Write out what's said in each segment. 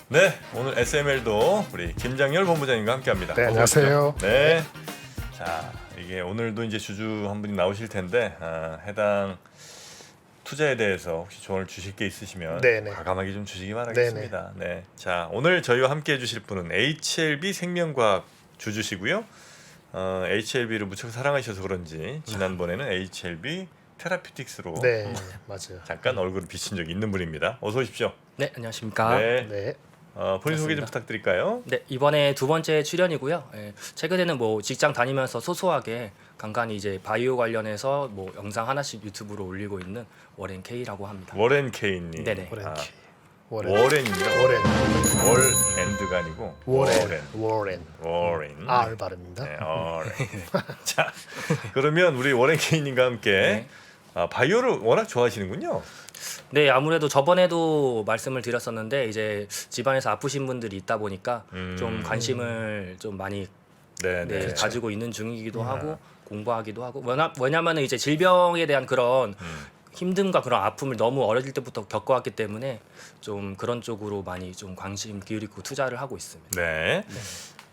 네, 오늘 SML도 우리 김장열 본부장님과 함께합니다. 네, 안녕하세요. 네, 자 이게 오늘도 이제 주주 한 분이 나오실 텐데 해당 투자에 대해서 혹시 조언을 주실 게 있으시면 네네. 과감하게 좀 주시기 바라겠습니다. 네, 자 오늘 저희와 함께해 주실 분은 HLB 생명과학 주주시고요. HLB를 무척 사랑하셔서 그런지 지난번에는 HLB 테라피틱스로 네, 맞아요. 잠깐 얼굴을 비친 적이 있는 분입니다. 어서 오십시오. 네, 안녕하십니까. 네, 네, 본인 소개 좀 반갑습니다. 부탁드릴까요? 네, 이번에 두 번째 출연이고요. 예, 최근에는 뭐 직장 다니면서 소소하게 간간히 이제 바이오 관련해서 뭐 영상 하나씩 유튜브로 올리고 있는 워렌 K라고 합니다. 워렌 케인님. 네네. 워렌 아, K. 워렌입니다. 워렌. 월앤드가 아니고 워렌. 워렌. R 발음입니다. 네, 워렌. 자, 그러면 우리 워렌 케인님과 함께 네. 바이오를 워낙 좋아하시는군요. 네, 아무래도 저번에도 말씀을 드렸었는데 이제 집안에서 아프신 분들이 있다 보니까 좀 관심을 좀 많이 네, 네, 네. 가지고 있는 중이기도 하고 공부하기도 하고 왜냐면은 이제 질병에 대한 그런 힘듦과 그런 아픔을 너무 어릴 때부터 겪어왔기 때문에 좀 그런 쪽으로 많이 좀 관심 기울이고 투자를 하고 있습니다. 네.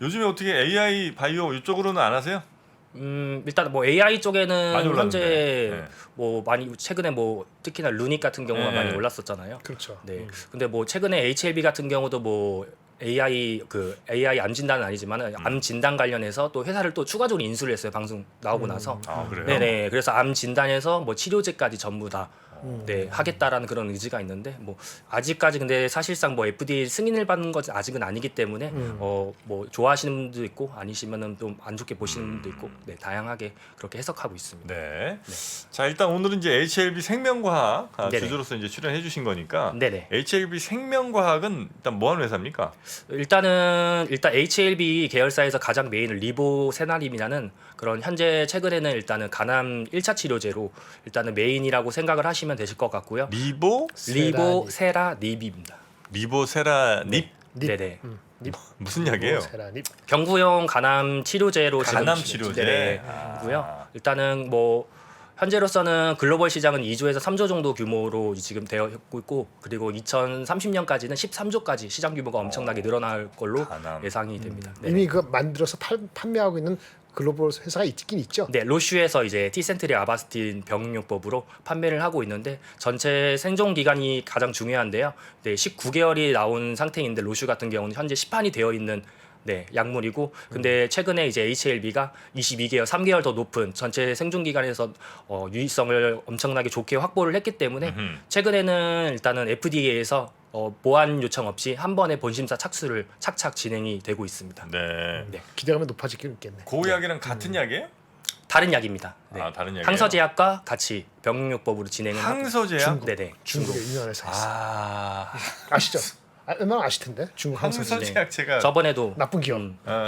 요즘에 어떻게 AI 바이오 이쪽으로는 안 하세요? 일단 뭐 AI 많이 쪽에는 올랐는데. 현재 네. 뭐 많이 최근에 뭐 특히나 루닉 같은 경우가 네. 많이 올랐었잖아요. 그렇죠. 네. 근데 뭐 최근에 HLB 같은 경우도 뭐 AI 암 진단은 아니지만 암 진단 관련해서 또 회사를 또 추가적으로 인수를 했어요. 방송 나오고 나서. 아, 그래요? 네네. 그래서 암 진단에서 뭐 치료제까지 전부 다 네, 하겠다라는 그런 의지가 있는데 뭐 아직까지 근데 사실상 뭐 FDA 승인을 받는 것은 아직은 아니기 때문에 뭐 좋아하시는 분도 있고 아니시면은 좀 안 좋게 보시는 분도 있고 네, 다양하게 그렇게 해석하고 있습니다. 네. 자, 일단 오늘은 이제 HLB 생명과학 네네. 주주로서 이제 출연해 주신 거니까 네네. HLB 생명과학은 일단 뭐 하는 회사입니까? 일단 HLB 계열사에서 가장 메인을 리보세라닙이라는 그런 현재 최근에는 일단은 간암 1차 치료제로 일단은 메인이라고 생각을 하시면 되실 것 같고요. 리보세라닙입니다. 리보세라닙 네네. 닙. 무슨 약이에요? 세라닙. 경구용 간암 치료제로 간암 지금 치료제. 네네고요. 일단은 뭐 현재로서는 글로벌 시장은 2조에서 3조 정도 규모로 지금 되어 있고 그리고 2030년까지는 13조까지 시장 규모가 엄청나게 늘어날 걸로 간암. 예상이 됩니다. 네. 이미 그 만들어서 판매하고 있는 글로벌 회사가 있긴 있죠. 네, 로슈에서 이제 티센트리 아바스틴 병용요법으로 판매를 하고 있는데 전체 생존 기간이 가장 중요한데요. 네, 19개월이 나온 상태인데 로슈 같은 경우는 현재 시판이 되어 있는 네, 약물이고 근데 최근에 이제 HLB가 22개월, 3개월 더 높은 전체 생존 기간에서 유의성을 엄청나게 좋게 확보를 했기 때문에 최근에는 일단은 FDA에서 보완 요청 없이 한 번에 본심사 착수를 착착 진행이 되고 있습니다. 네. 네. 기대감이 높아지긴 있겠네. 그 약이랑 같은 약이에요? 다른 약입니다. 네. 아, 다른 약이에요? 항서제약과 같이 병용요법으로 진행을 항서제약? 하고 네네. 중국의 유명한 회사 있어. 아시죠? 아시죠? 웬만하면 아실 텐데. 중국 항서제. 항서제약 제가 저번에도 나쁜 기업.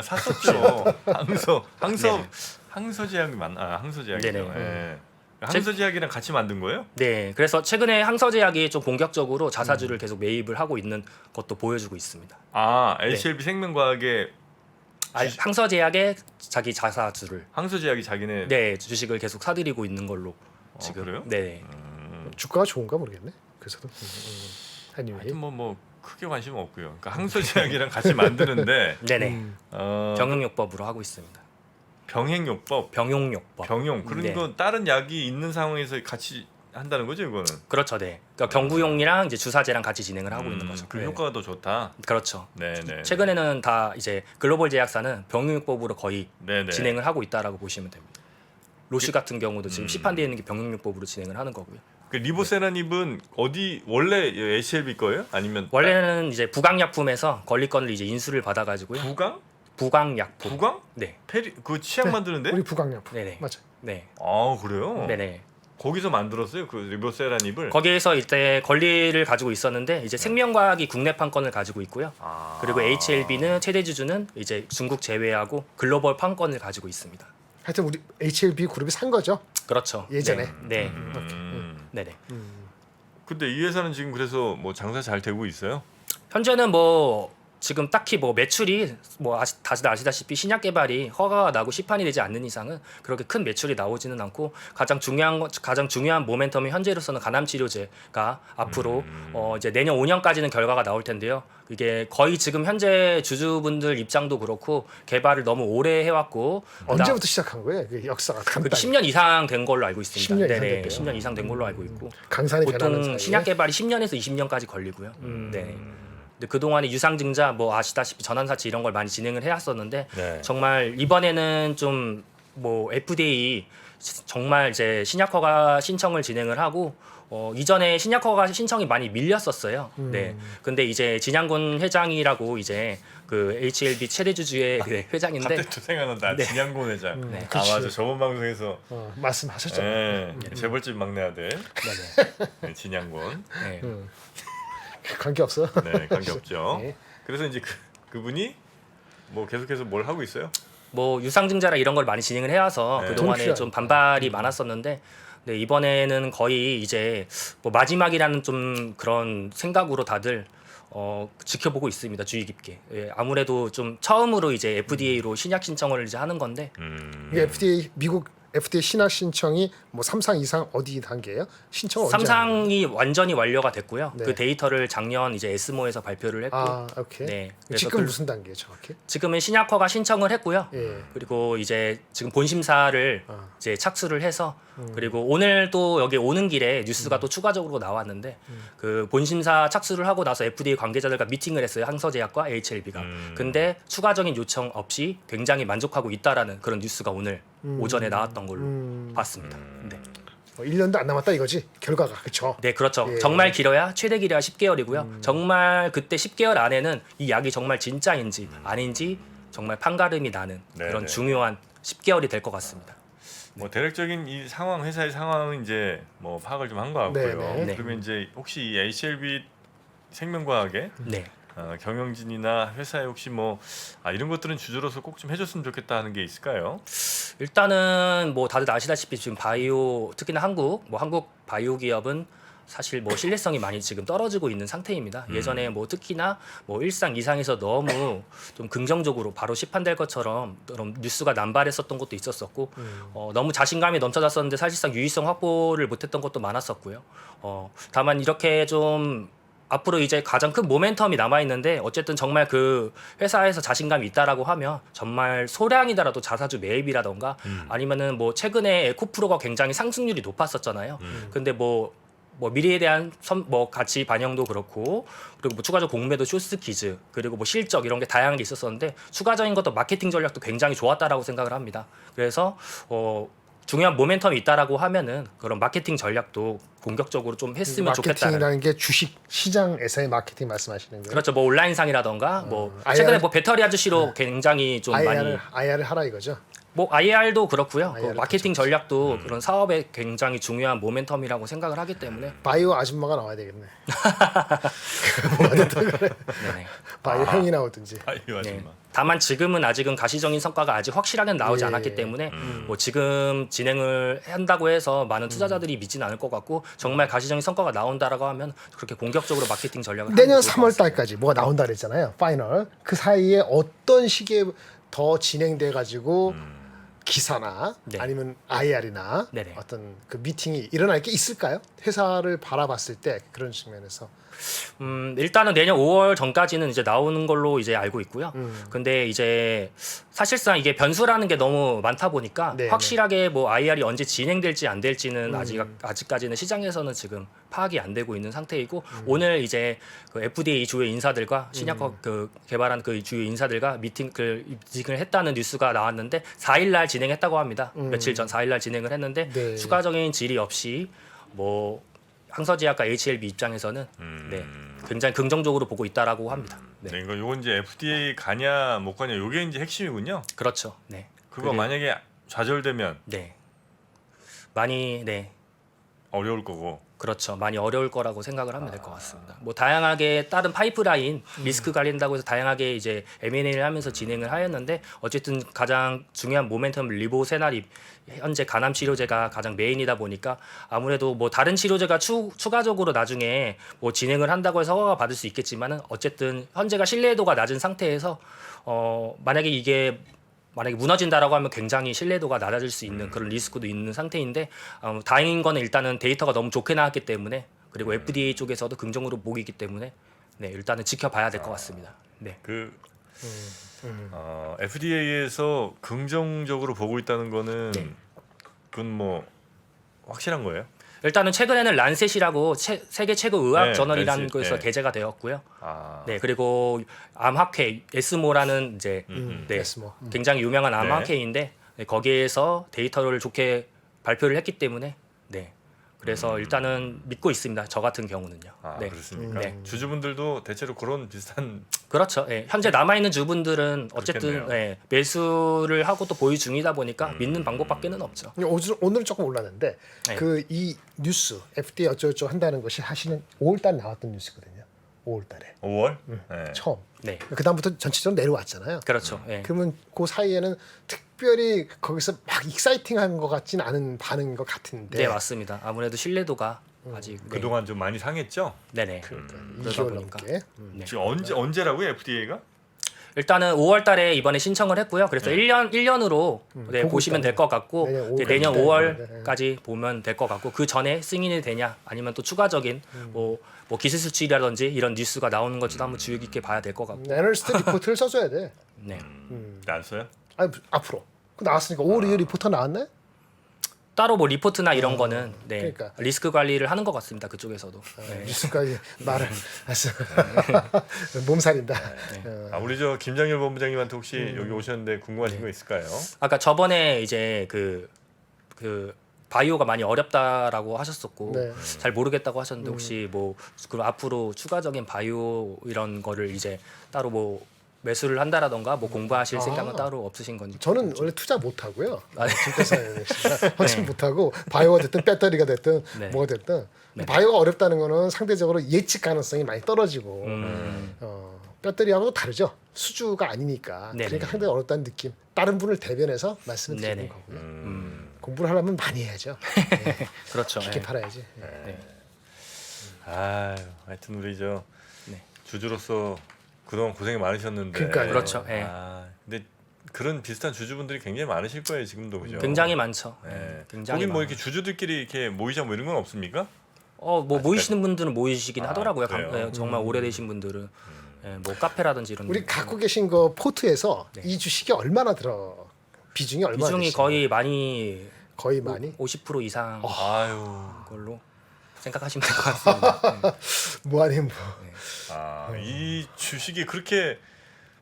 샀었죠. 네네. 항서제약이 항서제약이죠. 네네. 예. 항서제약이랑 같이 만든 거예요? 네, 그래서 최근에 항서제약이 좀 본격적으로 자사주를 계속 매입을 하고 있는 것도 보여주고 있습니다. 아, HLB 생명과학의 항서제약의 자기 자사주를 항서제약이 자기네 네 주식을 계속 사들이고 있는 걸로 지금 그래요? 네. 주가가 좋은가 모르겠네. 그래서도 하여튼 아니면 뭐 크게 관심은 없고요. 그러니까 항서제약이랑 같이 만드는데 네네. 어, 병용요법으로 하고 있습니다. 병행요법, 병용요법. 병용 그런 네. 건 다른 약이 있는 상황에서 같이 한다는 거죠, 이거는. 그렇죠, 네. 그러니까 경구용이랑 이제 주사제랑 같이 진행을 하고 있는 거죠. 그 네. 효과가 더 좋다. 그렇죠. 네네. 최근에는 다 이제 글로벌 제약사는 병용요법으로 거의 네네. 진행을 하고 있다라고 보시면 됩니다. 로슈 같은 경우도 지금 시판되어 있는 게 병용요법으로 진행을 하는 거고요. 그 리보세라닙은 어디 원래 HLB 거예요? 아니면 원래는 이제 부강약품에서 권리권을 이제 인수를 받아가지고요. 부강? 부강약품. 부강? 네, 그 치약 만드는데? 우리 부강약품. 네네. 맞아. 네, 아 그래요? 네네. 거기서 만들었어요 그 리보세라닙을. 거기에서 이때 권리를 가지고 있었는데 이제 생명과학이 국내판권을 가지고 있고요. 아. 그리고 HLB는 최대 주주는 이제 중국 제외하고 글로벌 판권을 가지고 있습니다. 하여튼 우리 HLB 그룹이 산 거죠. 그렇죠. 예전에. 네, 네. 네네. 근데 이 회사는 지금 그래서 뭐 장사 잘 되고 있어요? 현재는 뭐 지금 딱히 뭐 매출이 뭐 다들 아시다시피 신약 개발이 허가가 나고 시판이 되지 않는 이상은 그렇게 큰 매출이 나오지는 않고 가장 중요한 모멘텀이 현재로서는 간암 치료제가 앞으로 이제 내년 5년까지는 결과가 나올 텐데요. 이게 거의 지금 현재 주주분들 입장도 그렇고 개발을 너무 오래 해왔고 언제부터 시작한 거예요? 그 역사가 그게 간단히. 10년 이상 된 걸로 알고 있습니다. 10년 이상 네네, 됐대요. 10년 이상 된 걸로 알고 있고 강산이 변하는 보통 사이에. 신약 개발이 10년에서 20년까지 걸리고요. 네. 근데 그동안에 유상증자 뭐 아시다시피 전환사치 이런 걸 많이 진행을 해왔었는데 네. 정말 이번에는 좀 뭐 FDA 정말 이제 신약 허가 신청을 진행을 하고 이전에 신약 허가 신청이 많이 밀렸었어요. 네. 근데 이제 진양군 회장이라고 이제 그 HLB 최대 주주의 네, 회장인데 갑자기 또 생각난다. 네. 진양곤 회장. 네. 아 그치. 맞아. 저번 방송에서 말씀하셨잖아요. 재벌집 막내 아들 네네. 네, 진양곤. 네. 관계 없어. 네, 관계 없죠. 네. 그래서 이제 그분이 뭐 계속해서 뭘 하고 있어요? 뭐 유상증자라 이런 걸 많이 진행을 해와서 네. 돈 그동안에 필요하니까. 좀 반발이 많았었는데 네, 이번에는 거의 이제 뭐 마지막이라는 좀 그런 생각으로 다들 지켜보고 있습니다. 주의 깊게. 예, 아무래도 좀 처음으로 이제 FDA로 신약 신청을 이제 하는 건데 이게 FDA 미국 FDA 신약 신청이 뭐 3상 이상 어디 단계예요? 신청 언제? 하는 거예요? 3상이 완전히 완료가 됐고요. 네. 그 데이터를 작년 이제 에스모에서 발표를 했고 아, 오케이. 네, 그래서 지금 그- 무슨 단계예요, 정확히? 지금은 신약허가 신청을 했고요. 예. 그리고 이제 지금 본심사를 아. 이제 착수를 해서 그리고 오늘 또 여기 오는 길에 뉴스가 또 추가적으로 나왔는데 그 본심사 착수를 하고 나서 FDA 관계자들과 미팅을 했어요. 항서제약과 HLB가. 근데 추가적인 요청 없이 굉장히 만족하고 있다라는 그런 뉴스가 오늘 오전에 나왔던 걸로 봤습니다. 네. 1년도 안 남았다 이거지 결과가 그렇죠. 네, 그렇죠. 예. 정말 길어야 최대 길어야 10개월이고요. 정말 그때 10개월 안에는 이 약이 정말 진짜인지 아닌지 정말 판가름이 나는 네, 그런 네. 중요한 10개월이 될 것 같습니다. 뭐 대략적인 이 상황 회사의 상황은 이제 뭐 파악을 좀 한 것 같고요. 네, 네. 그러면 이제 혹시 이 HLB 생명과학의 네. 경영진이나 회사에 혹시 뭐 이런 것들은 주주로서 꼭 좀 해줬으면 좋겠다 하는 게 있을까요? 일단은 뭐 다들 아시다시피 지금 바이오 특히나 한국 바이오 기업은 사실 뭐 신뢰성이 많이 지금 떨어지고 있는 상태입니다. 예전에 뭐 특히나 뭐 1상 2상에서 너무 좀 긍정적으로 바로 시판될 것처럼 그런 뉴스가 남발했었던 것도 있었었고 너무 자신감이 넘쳐졌었는데 사실상 유의성 확보를 못했던 것도 많았었고요. 다만 이렇게 좀 앞으로 이제 가장 큰 모멘텀이 남아 있는데 어쨌든 정말 그 회사에서 자신감이 있다라고 하면 정말 소량이더라도 자사주 매입이라던가 아니면은 뭐 최근에 에코프로가 굉장히 상승률이 높았었잖아요. 근데 뭐 미래에 대한 뭐 가치 반영도 그렇고 그리고 뭐 추가적 공매도 쇼스키즈 그리고 뭐 실적 이런 게 다양한 게 있었었는데 추가적인 것도 마케팅 전략도 굉장히 좋았다라고 생각을 합니다. 그래서 중요한 모멘텀이 있다라고 하면은 그런 마케팅 전략도 공격적으로 좀 했으면 좋겠다는. 마케팅이라는 게 주식 시장에서의 마케팅 말씀하시는 거예요. 그렇죠. 뭐 온라인상이라던가 뭐 IR? 최근에 뭐 배터리 아저씨로 굉장히 좀 많이 IR을 하라 이거죠. 뭐 IR도 그렇고요. 그 IR 도 마케팅 전략도 그런 사업에 굉장히 중요한 모멘텀이라고 생각을 하기 때문에 바이오 아줌마가 나와야 되겠네. 네네. 바이오 형이 나오든지. 아유 네. 아줌마. 다만 지금은 아직은 가시적인 성과가 아직 확실하게 나오지 예. 않았기 때문에 뭐 지금 진행을 한다고 해서 많은 투자자들이 믿지는 않을 것 같고 정말 가시적인 성과가 나온다라고 하면 그렇게 공격적으로 마케팅 전략을 하는 내년 게 좋을 것 3월 달까지 뭐가 나온다 그랬잖아요. 파이널. 그 사이에 어떤 시기에 더 진행돼 가지고 기사나 네. 아니면 IR이나 네네. 어떤 그 미팅이 일어날 게 있을까요? 회사를 바라봤을 때 그런 측면에서. 일단은 내년 5월 전까지는 이제 나오는 걸로 이제 알고 있고요. 근데 이제 사실상 이게 변수라는 게 너무 많다 보니까 네, 확실하게 뭐 IR이 언제 진행될지 안 될지는 아직까지는 시장에서는 지금 파악이 안 되고 있는 상태이고 오늘 이제 그 FDA 주요 인사들과 신약학 그 개발한 그 주요 인사들과 미팅을 했다는 뉴스가 나왔는데 4일날 진행했다고 합니다. 며칠 전 4일날 진행을 했는데 네. 추가적인 질의 없이 뭐 항서제약과 HLB 입장에서는 네, 굉장히 긍정적으로 보고 있다라고 합니다. 네. 네, 이거 요건 이제 FDA 가냐 못 가냐 요게 이제 핵심이군요. 그렇죠. 네. 그거 만약에 좌절되면 네. 많이 네. 어려울 거고. 그렇죠. 많이 어려울 거라고 생각을 하면 될 것 같습니다. 뭐 다양하게 다른 파이프라인 리스크 관리한다고 해서 다양하게 이제 M&A를 하면서 진행을 하였는데 어쨌든 가장 중요한 모멘텀 리보세나립 현재 간암 치료제가 가장 메인이다 보니까 아무래도 뭐 다른 치료제가 추가적으로 나중에 뭐 진행을 한다고 해서 허가가 받을 수 있겠지만은 어쨌든 현재가 신뢰도가 낮은 상태에서 만약에 무너진다라고 하면 굉장히 신뢰도가 낮아질 수 있는 그런 리스크도 있는 상태인데 다행인 거는 일단은 데이터가 너무 좋게 나왔기 때문에 그리고 FDA 쪽에서도 긍정으로 보이기 때문에 네, 일단은 지켜봐야 될 것 같습니다. 네. FDA에서 긍정적으로 보고 있다는 거는 네. 그건 뭐 확실한 거예요? 일단은 최근에는 란셋이라고 세계 최고 의학 네, 저널이라는 란셋, 곳에서 네. 게재가 되었고요. 아, 네, 그리고 암학회 에스모라는 이제 네, 에스모. 굉장히 유명한 네. 암학회인데 네, 거기에서 데이터를 좋게 발표를 했기 때문에 네. 그래서 일단은 믿고 있습니다. 저 같은 경우는요. 아 네. 그렇습니까? 네. 주주분들도 대체로 그런 비슷한 그렇죠. 예. 현재 남아 있는 주분들은 어쨌든 그렇겠네요. 예, 매수를 하고 또 보유 중이다 보니까 믿는 방법밖에는 없죠. 오늘은 조금 올랐는데 네. 그 이 뉴스 FDA 어쩌고저쩌고 한다는 것이 사실은 5월달 나왔던 뉴스거든요. 5월달에 5월? 네. 처음. 네. 그 다음부터 전체적으로 내려왔잖아요. 그렇죠. 예. 그러면 그 사이에는 특별히 거기서 막 익사이팅한 것 같지는 않은 반응인 것 같은데. 네, 맞습니다. 아무래도 신뢰도가 아직 네. 그동안 좀 많이 상했죠? 네네. 그러니까 그러다 2개월 보니까. 넘게. 네. 지금 언제라고요 FDA가? 일단은 5월 달에 이번에 신청을 했고요. 그래서 1년으로 네, 보고 보시면 될 것 같고 내년 네, 5월 내년 까지. 5월까지 보면 될 것 같고 그 전에 승인이 되냐 아니면 또 추가적인 뭐 기술 수출이라든지 이런 뉴스가 나오는 것도 한번 주의 깊게 봐야 될 것 같고. 애널리스트 리포트를 써줘야 돼. 네. 안 써요? 아니, 앞으로. 그 나왔으니까 5월 리포터 나왔네? 따로 뭐 리포트나 이런 거는 네, 그러니까. 리스크 관리를 하는 것 같습니다. 그쪽에서도. 네. 뉴스까지 말을 했어. 몸살인다. 우리 저 김장일 본부장님한테 혹시 여기 오셨는데 궁금하신 거 있을까요? 아까 저번에 이제 그 바이오가 많이 어렵다라고 하셨었고 네. 잘 모르겠다고 하셨는데 혹시 뭐 그럼 앞으로 추가적인 바이오 이런 거를 이제 따로 뭐 매수를 한다라던가 뭐 공부하실 생각은 따로 없으신 건지. 저는 원래 투자 못 하고요. 아, 네. 증권사에 훨씬 못 하고 바이오가 됐든 배터리가 됐든 네. 뭐가 됐든 바이오가 어렵다는 거는 상대적으로 예측 가능성이 많이 떨어지고 배터리하고도 다르죠. 수주가 아니니까. 네네. 그러니까 상당히 어렵다는 느낌. 다른 분을 대변해서 말씀을 드리는 네네. 거고요. 공부를 하려면 많이 해야죠. 그렇죠. 깊게 네. 팔아야지. 하여튼 우리 저 네. 주주로서 그동안 고생이 많으셨는데. 그러니까요. 그렇죠. 예. 근데 그런 비슷한 주주분들이 굉장히 많으실 거예요 지금도 그죠? 굉장히 많죠. 네. 굉장히 거기 뭐 많아요. 이렇게 주주들끼리 이렇게 모이자 뭐 이런 건 없습니까? 뭐 모이시는 분들은 모이시긴 하더라고요. 그래요? 네, 정말 오래되신 분들은 뭐 카페라든지 이런 우리 데. 갖고 계신 거 포트에서 이 주식이 얼마나 들어? 비중이 얼마나 비중이 되시나요? 거의 많이 거의 많이? 50% 이상 아유. 걸로 생각하시면 될 것 같습니다. 네. 뭐 아니면 뭐. 이 주식이 그렇게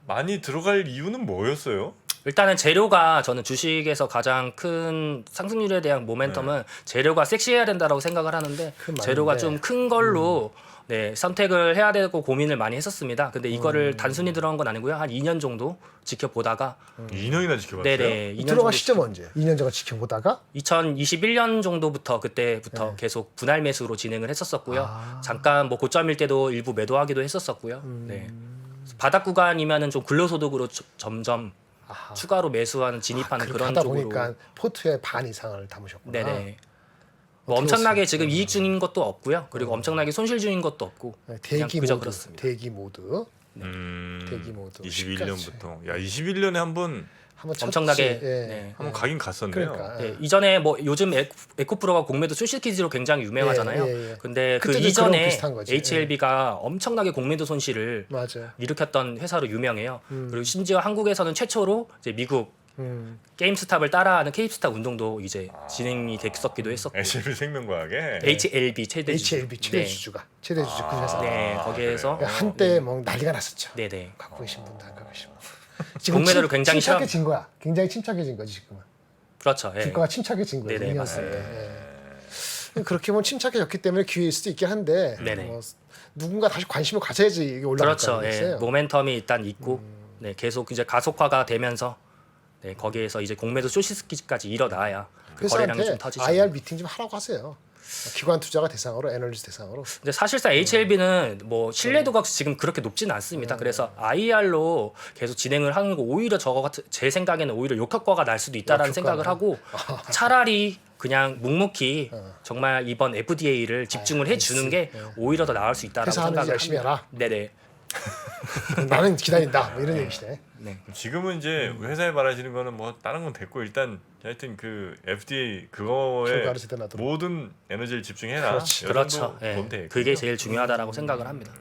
많이 들어갈 이유는 뭐였어요? 일단은 재료가 저는 주식에서 가장 큰 상승률에 대한 모멘텀은 재료가 섹시해야 된다라고 생각을 하는데 그건 재료가 맞는데. 좀 큰 걸로 네, 선택을 해야 되고 고민을 많이 했었습니다. 근데 이거를 단순히 들어간 건 아니고요. 한 2년 정도 지켜보다가 2년이나 지켜봤어요. 네네 2년 들어간 정도 시점 언제? 2년 전에 지켜보다가 2021년 정도부터 그때부터 계속 분할 매수로 진행을 했었었고요. 잠깐 뭐 고점일 때도 일부 매도하기도 했었었고요. 네. 바닥 구간이면은 좀 근로소득으로 점점 추가로 매수하는 진입하는 그렇게 그런 하다 쪽으로. 보니까 포트의 반 이상을 담으셨구나. 네네. 뭐 엄청나게 지금 이익 중인 것도 없고요. 그리고 엄청나게 손실 중인 것도 없고. 네, 그냥 대기 그저 모드. 그렇습니다. 대기 모드. 대기 모드. 21년부터. 야 21년에 한번 한번 엄청나게 쳤지. 예. 네. 한번 가긴 갔었네요. 그러니까. 네, 이전에 뭐 요즘 에코프로가 공매도 쇼시키즈로 굉장히 유명하잖아요. 예. 근데 그 그때도 그런 이전에 비슷한 거지. HLB가 엄청나게 공매도 손실을 맞아요. 일으켰던 회사로 유명해요. 그리고 심지어 한국에서는 최초로 이제 미국 음. 게임스탑을 따라하는 케이프스탑 운동도 이제 진행이 됐었기도 했었고. SLB 생명과학에 HLB 최대 주주. HLB 최대 주주가 최대 주주 그 회사. 네, 거기에서 한때 뭐 난리가 났었죠. 네네. 갖고 계신 분들 안 갖고 계신 분. 공매도를 굉장히 침착해진 거야. 굉장히 침착해진 거지 지금은. 그렇죠. 예. 주가가 침착해진 거예요. 네네, 2년 맞습니다. 사이에. 예. 그렇게 보면 침착해졌기 때문에 기회일 수도 있긴 한데 네네. 뭐 누군가 다시 관심을 가져야지 이게 올라갈 그렇죠. 거 예. 아니겠어요. 모멘텀이 일단 있고 네, 계속 이제 가속화가 되면서 네, 거기에서 이제 공매도 쇼시스키까지 일어나야 그 거래량이 좀 회사한테 터지죠. IR 미팅 좀 하라고 하세요. 기관 투자가 대상으로 애널리스트 대상으로. 근데 사실상 HLB는 뭐 신뢰도가 지금 그렇게 높지는 않습니다. 그래서 IR로 계속 진행을 하는 거 오히려 저거 같은 제 생각에는 오히려 역효과가 날 수도 있다라는 생각을 하고 차라리 그냥 묵묵히 정말 이번 FDA를 집중을 해주는 게 오히려 더 나을 수 있다라고 회사 하는 일 생각을 열심히 합니다. 해라. 네네. 나는 기다린다. 뭐 이런 얘기시네. 네. 지금은 이제 회사에 말하시는 거는 뭐 다른 건 됐고 일단 하여튼 그 FDA 그거에 결과를 제대로 나도록. 모든 에너지를 집중해라. 그렇지. 이 그렇죠. 정도 예. 보면 되겠군요. 그게 제일 중요하다라고 생각을 합니다.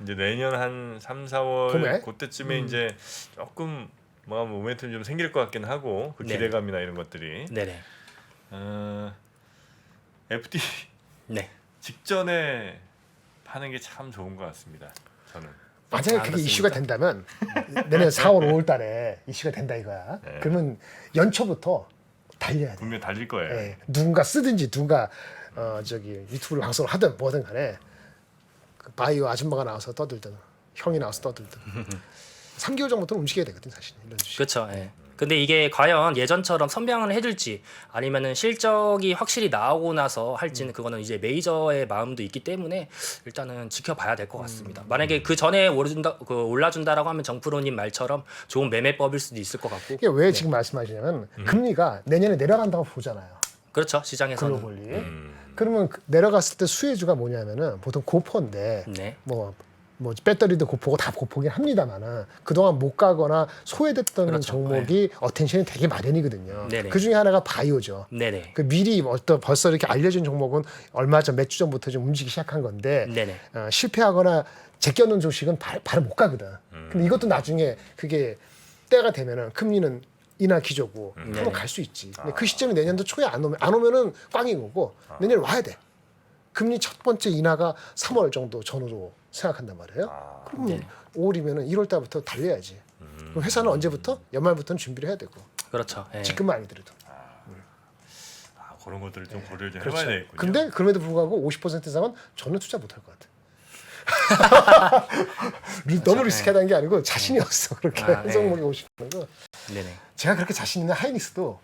이제 내년 한 3, 4월 봄에? 그때쯤에 이제 조금 뭐 모멘텀이 좀 생길 것 같긴 하고 그 네. 기대감이나 이런 것들이 네네. FDA 네. 직전에 파는 게 참 좋은 것 같습니다. 저는. 만약에 그게 이슈가 된다면 내년 4월 5월 달에 이슈가 된다 이거야. 네. 그러면 연초부터 달려야 돼. 분명 달릴 거예요. 예, 누군가 쓰든지 누군가 저기 유튜브를 방송을 하든 뭐든 간에 그 바이오 아줌마가 나와서 떠들든 형이 나와서 떠들든 3개월 전부터 움직여야 되거든 사실 이런 주식. 그렇죠. 예. 근데 이게 과연 예전처럼 선방을 해줄지 아니면은 실적이 확실히 나오고 나서 할지는 그거는 이제 메이저의 마음도 있기 때문에 일단은 지켜봐야 될 것 같습니다. 만약에 그 전에 올라준다라고 하면 정프로님 말처럼 좋은 매매법일 수도 있을 것 같고. 이게 왜 지금 말씀하시냐면 금리가 내년에 내려간다고 보잖아요. 그렇죠. 시장에서는. 글로벌리. 그러면 내려갔을 때 수혜주가 뭐냐면은 보통 고퍼인데 네. 뭐 배터리도 고프고 다 고프긴 합니다만은 그동안 못 가거나 소외됐던 그렇죠. 종목이 어텐션이 되게 마련이거든요. 네네. 그 중에 하나가 바이오죠. 네네. 그 미리 벌써 이렇게 알려진 종목은 얼마 전 몇 주 전부터 좀 움직이기 시작한 건데 네네. 실패하거나 제껴놓은 주식은 바로 못 가거든. 근데 이것도 나중에 그게 때가 되면은 금리는 인하 기조고 한번 갈 수 있지. 근데 그 시점이 내년도 초에 안 오면은 꽝인 거고 내년에 와야 돼. 금리 첫 번째 인하가 3월 정도 전후로 생각한단 말이에요. 그럼 네. 5월이면은 1월 달부터 달려야지. 그럼 회사는 언제부터? 연말부터는 준비를 해야 되고. 그렇죠. 예. 지금만 아니더라도. 그런 것들을 좀 고려를 좀 그렇죠. 해봐야 되겠군요. 근데 그럼에도 불구하고 50% 이상은 저는 투자 못할 것 같아. 너무 리스크하다는 게 아니고 자신이 없어. 그렇게 아, 한 네. 종목에 50%는 거. 네네. 제가 그렇게 자신 있는 하이닉스도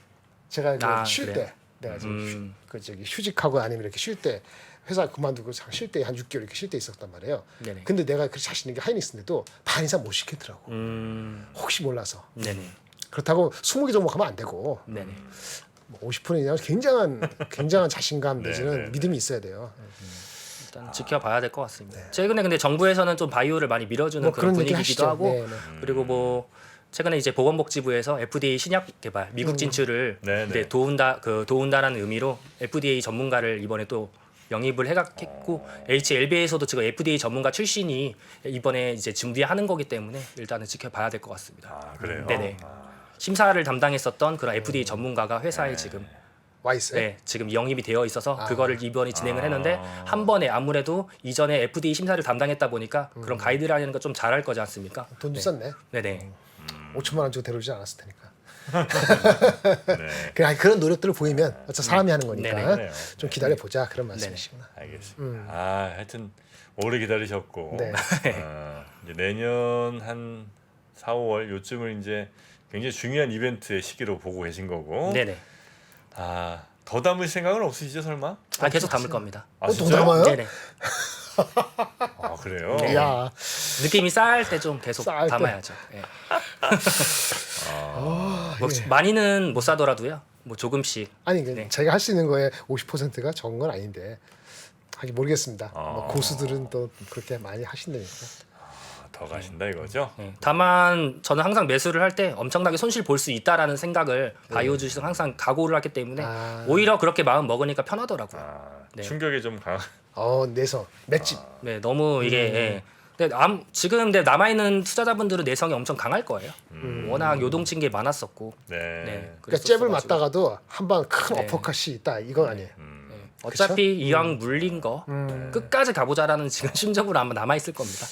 제가 아, 쉴 그래요? 때 내가 지금 음. 그 저기 휴직하고 아니면 이렇게 쉴 때 회사 그만두고 쉴 때 한 6개월 이렇게 쉴 때 있었단 말이에요. 네네. 근데 내가 그 자신 있는 게 하이닉스인데도 반 이상 못 시키더라고. 혹시 몰라서. 네네. 그렇다고 20개 종목 하면 안 되고 네네. 50% 이상 굉장한 자신감 내지는 네. 믿음이 있어야 돼요. 일단 지켜봐야 될 것 같습니다. 최근에 근데 정부에서는 좀 바이오를 많이 밀어주는 뭐 그런 그런 얘기 분위기기도 하시죠. 하고 네, 네. 그리고 뭐 최근에 이제 보건복지부에서 FDA 신약 개발 미국 진출을 네, 네. 이제 도운다라는 의미로 FDA 전문가를 이번에 또 영입을 했고 HLB에서도 지금 FDA 전문가 출신이 이번에 이제 준비하는 거기 때문에 일단은 지켜봐야 될 것 같습니다. 아 그래요. 네네. 심사를 담당했었던 그런 FDA 전문가가 회사에 지금 와 있어요. 네, 지금 영입이 되어 있어서 그거를 이번에 진행을 했는데 한 번에 아무래도 이전에 FDA 심사를 담당했다 보니까 그런 가이드라인을 좀 잘할 거지 않습니까? 돈도 네. 썼네. 네네. 5천만 원 주고 데려오지 않았을 테니까. 네. 그런 노력들을 보이면 어차피 사람이 하는 거니까 네네. 그래요. 좀 기다려 보자 그런 말씀이시구나. 알겠습니다. 하여튼 오래 기다리셨고 네. 이제 내년 한 4, 5월 요쯤을 이제 굉장히 중요한 이벤트의 시기로 보고 계신 거고. 네네. 더 담을 생각은 없으시죠 설마? 계속 담을 겁니다. 또 진짜요? 담아요? 네네. 그래요? 네. 야, 느낌이 쌓일 때 좀 계속 쌓일 때. 담아야죠. 예. 뭐 예. 많이는 못 사더라도요. 뭐 조금씩. 아니 네. 제가 할 수 있는 거에 50%가 적은 건 아닌데 하긴 모르겠습니다. 뭐 고수들은 또 그렇게 많이 하신다니까. 더 가신다 이거죠? 예. 다만 저는 항상 매수를 할 때 엄청나게 손실 볼 수 있다라는 생각을 바이오 주식은 항상 각오를 하기 때문에 오히려 그렇게 마음 먹으니까 편하더라고요. 네. 충격이 좀 강한. 내성 맷집. 네, 너무 이게 예. 근데 지금 남아 있는 투자자분들은 내성이 엄청 강할 거예요. 워낙 요동친 게 많았었고. 네. 네. 그러니까 잽을 그랬었어가지고. 맞다가도 한 방 큰 네. 어퍼컷이 있다 이건 아니에요. 어차피 이왕 물린 거 끝까지 가보자라는 지금 심정으로 아마 남아 있을 겁니다.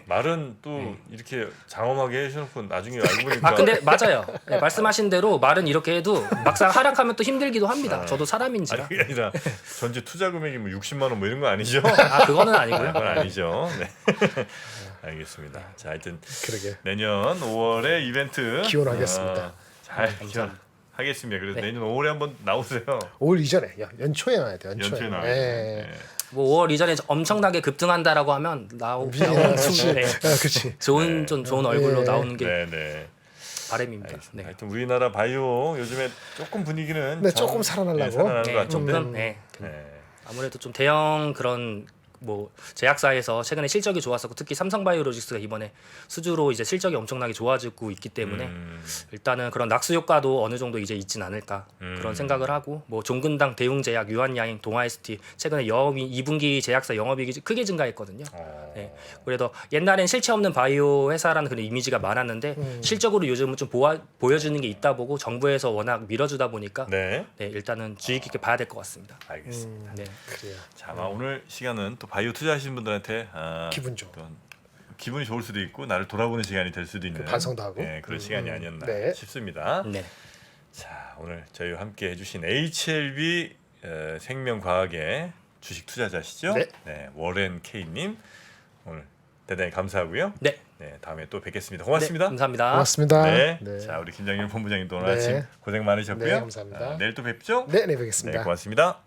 말은 또 이렇게 장엄하게 해주셔놓고 나중에 알고 보니까 근데 맞아요. 네, 말씀하신 대로 말은 이렇게 해도 막상 하락하면 또 힘들기도 합니다. 저도 사람인지라. 그게 아니라 전체 투자 금액이 뭐 60만 원 뭐 이런 거 아니죠? 그거는 아니고요. 그건 아니죠. 네. 알겠습니다. 자, 하여튼 그러게. 내년 5월에 이벤트 기원하겠습니다. 잘 기원 하겠습니다. 그래서 네. 내년 5월에 한번 나오세요. 5월 이전에 연초에 나와야 돼. 연초에. 연초에 나와요. 예. 네. 뭐 5월 이전에 엄청나게 급등한다라고 하면 나오는 충분해. 그렇지. 좋은 좀 좋은 얼굴로 예. 나오는 게 네, 네. 바람입니다. 알겠습니다. 네. 하여튼 우리나라 바이오 요즘에 조금 분위기는 네, 참, 조금 살아나려고. 네, 살아나는 네, 것 같은데. 조금 네. 네. 아무래도 좀 대형 그런 뭐 제약사에서 최근에 실적이 좋았었고 특히 삼성바이오로직스가 이번에 수주로 이제 실적이 엄청나게 좋아지고 있기 때문에 일단은 그런 낙수 효과도 어느 정도 이제 있진 않을까 그런 생각을 하고 뭐 종근당, 대웅제약, 유한야행, 동아ST 최근에 영업이 2분기 제약사 영업이익이 크게 증가했거든요. 네. 그래도 옛날엔 실체 없는 바이오 회사라는 그런 이미지가 많았는데 실적으로 요즘은 좀 보여주는 게 있다 보고 정부에서 워낙 밀어주다 보니까 네. 네, 일단은 주의 깊게 봐야 될 것 같습니다. 알겠습니다. 네. 그래요. 자, 아마 오늘 시간은 또 바이오 투자하시는 분들한테 기분 좋은. 또 기분이 좋을 수도 있고 나를 돌아보는 시간이 될 수도 있는 반성도 하고. 네, 그런 시간이 아니었나 네. 싶습니다. 네. 자, 오늘 저희와 함께 해주신 HLB 생명과학의 주식 투자자시죠? 네. 워렌 K님 오늘 대단히 감사하고요. 네. 네, 다음에 또 뵙겠습니다. 고맙습니다. 네, 감사합니다. 고맙습니다. 네. 네. 자, 우리 김장일 본부장님도 오늘 네. 아침 고생 많으셨고요. 네, 감사합니다. 내일 또 뵙죠? 네, 네, 뵙겠습니다. 네, 고맙습니다.